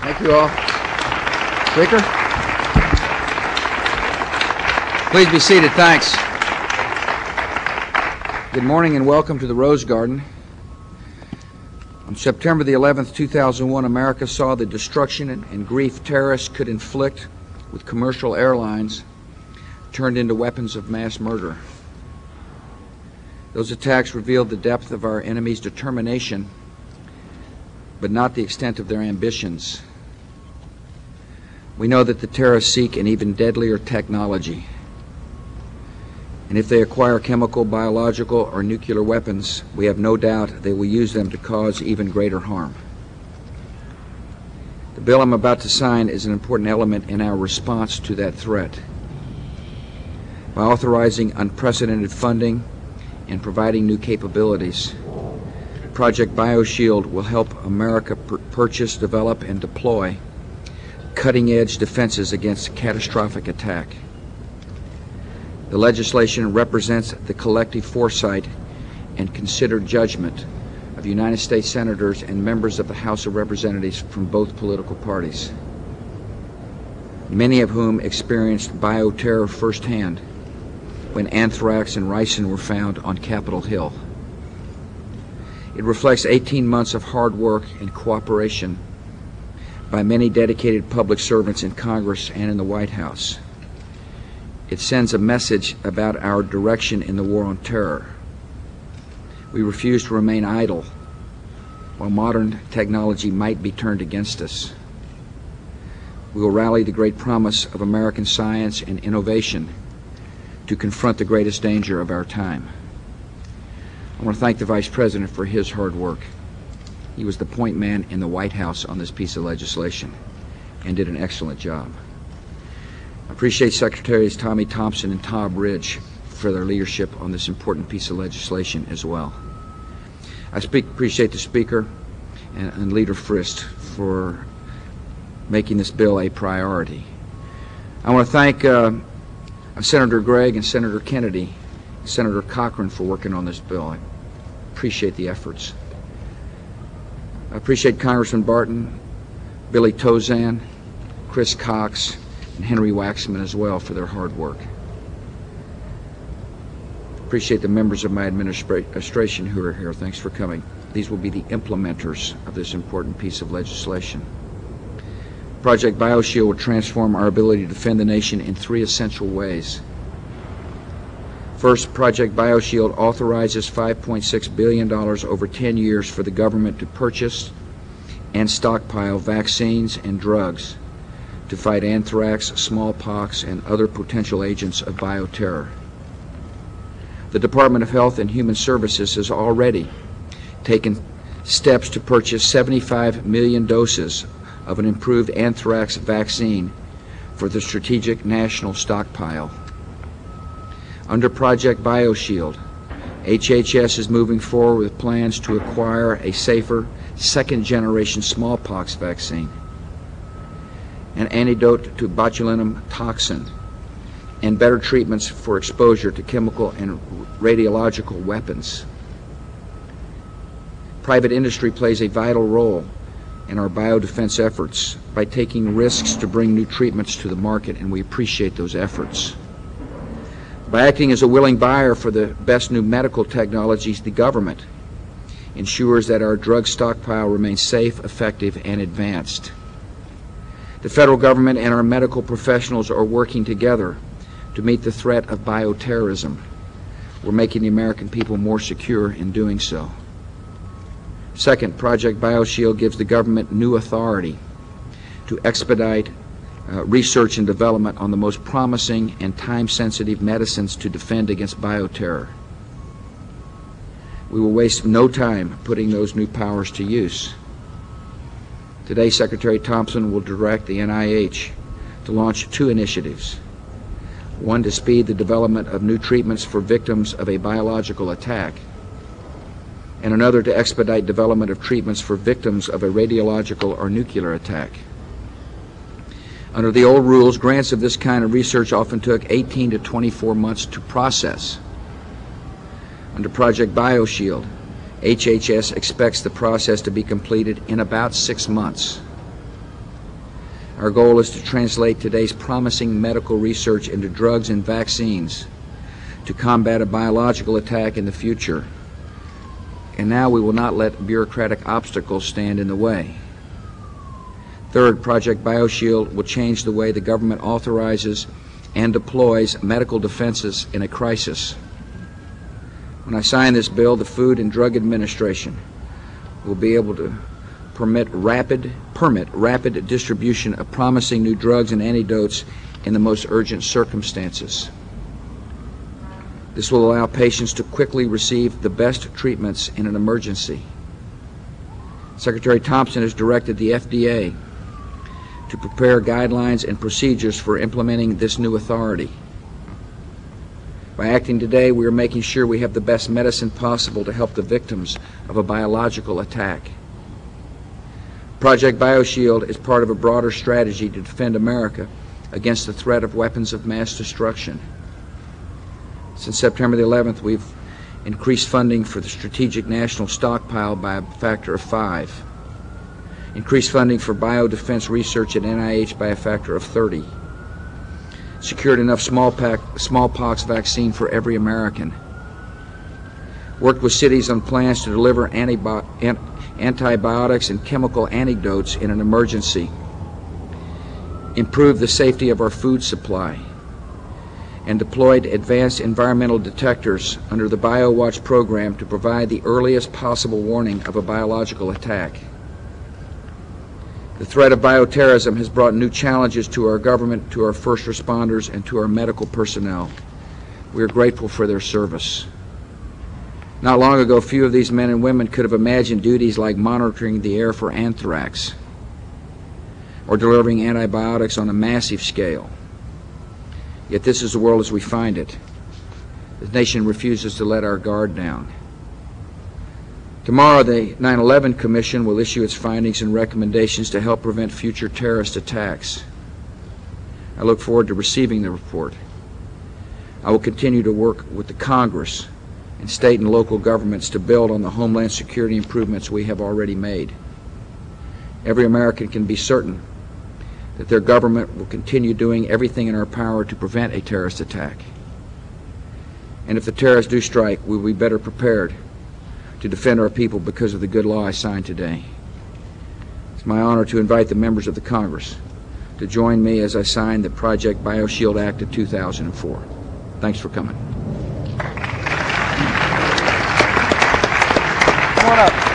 Thank you all. Speaker? Please be seated. Thanks. Good morning and welcome to the Rose Garden. On September the 11th, 2001, America saw the destruction and grief terrorists could inflict with commercial airlines turned into weapons of mass murder. Those attacks revealed the depth of our enemy's determination, but not the extent of their ambitions. We know that the terrorists seek an even deadlier technology. And if they acquire chemical, biological, or nuclear weapons, we have no doubt they will use them to cause even greater harm. The bill I'm about to sign is an important element in our response to that threat. By authorizing unprecedented funding and providing new capabilities, Project BioShield will help America purchase, develop, and deploy cutting-edge defenses against catastrophic attack. The legislation represents the collective foresight and considered judgment of United States senators and members of the House of Representatives from both political parties, many of whom experienced bioterror firsthand when anthrax and ricin were found on Capitol Hill. It reflects 18 months of hard work and cooperation by many dedicated public servants in Congress and in the White House. It sends a message about our direction in the war on terror. We refuse to remain idle while modern technology might be turned against us. We will rally the great promise of American science and innovation to confront the greatest danger of our time. I want to thank the Vice President for his hard work. He was the point man in the White House on this piece of legislation and did an excellent job. I appreciate Secretaries Tommy Thompson and Tom Ridge for their leadership on this important piece of legislation as well. I appreciate the Speaker and Leader Frist for making this bill a priority. I want to thank Senator Gregg and Senator Kennedy, Senator Cochran for working on this bill. I appreciate the efforts. I appreciate Congressman Barton, Billy Tozan, Chris Cox, and Henry Waxman as well for their hard work. Appreciate the members of my administration who are here. Thanks for coming. These will be the implementers of this important piece of legislation. Project BioShield will transform our ability to defend the nation in three essential ways. First, Project BioShield authorizes $5.6 billion over 10 years for the government to purchase and stockpile vaccines and drugs to fight anthrax, smallpox, and other potential agents of bioterror. The Department of Health and Human Services has already taken steps to purchase 75 million doses of an improved anthrax vaccine for the Strategic National Stockpile. Under Project BioShield, HHS is moving forward with plans to acquire a safer second-generation smallpox vaccine, an antidote to botulinum toxin, and better treatments for exposure to chemical and radiological weapons. Private industry plays a vital role in our biodefense efforts by taking risks to bring new treatments to the market, and we appreciate those efforts. By acting as a willing buyer for the best new medical technologies, the government ensures that our drug stockpile remains safe, effective, and advanced. The federal government and our medical professionals are working together to meet the threat of bioterrorism. We're making the American people more secure in doing so. Second, Project BioShield gives the government new authority to expedite research and development on the most promising and time-sensitive medicines to defend against bioterror. We will waste no time putting those new powers to use. Today, Secretary Thompson will direct the NIH to launch two initiatives. One to speed the development of new treatments for victims of a biological attack, and another to expedite development of treatments for victims of a radiological or nuclear attack. Under the old rules, grants of this kind of research often took 18 to 24 months to process. Under Project BioShield, HHS expects the process to be completed in about 6 months. Our goal is to translate today's promising medical research into drugs and vaccines to combat a biological attack in the future. And now we will not let bureaucratic obstacles stand in the way. Third, Project BioShield will change the way the government authorizes and deploys medical defenses in a crisis. When I sign this bill, the Food and Drug Administration will be able to permit rapid distribution of promising new drugs and antidotes in the most urgent circumstances. This will allow patients to quickly receive the best treatments in an emergency. Secretary Thompson has directed the FDA to prepare guidelines and procedures for implementing this new authority. By acting today, we are making sure we have the best medicine possible to help the victims of a biological attack. Project BioShield is part of a broader strategy to defend America against the threat of weapons of mass destruction. Since September the 11th, we've increased funding for the Strategic National Stockpile by a factor of 5, increased funding for biodefense research at NIH by a factor of 30, secured enough smallpox vaccine for every American, worked with cities on plans to deliver antibiotics and chemical antidotes in an emergency, improved the safety of our food supply, and deployed advanced environmental detectors under the BioWatch program to provide the earliest possible warning of a biological attack. The threat of bioterrorism has brought new challenges to our government, to our first responders, and to our medical personnel. We are grateful for their service. Not long ago, few of these men and women could have imagined duties like monitoring the air for anthrax or delivering antibiotics on a massive scale. Yet this is the world as we find it. The nation refuses to let our guard down. Tomorrow, the 9/11 Commission will issue its findings and recommendations to help prevent future terrorist attacks. I look forward to receiving the report. I will continue to work with the Congress and state and local governments to build on the Homeland Security improvements we have already made. Every American can be certain that their government will continue doing everything in our power to prevent a terrorist attack. And if the terrorists do strike, we will be better prepared to defend our people because of the good law I signed today. It's my honor to invite the members of the Congress to join me as I sign the Project BioShield Act of 2004. Thanks for coming. Come on up.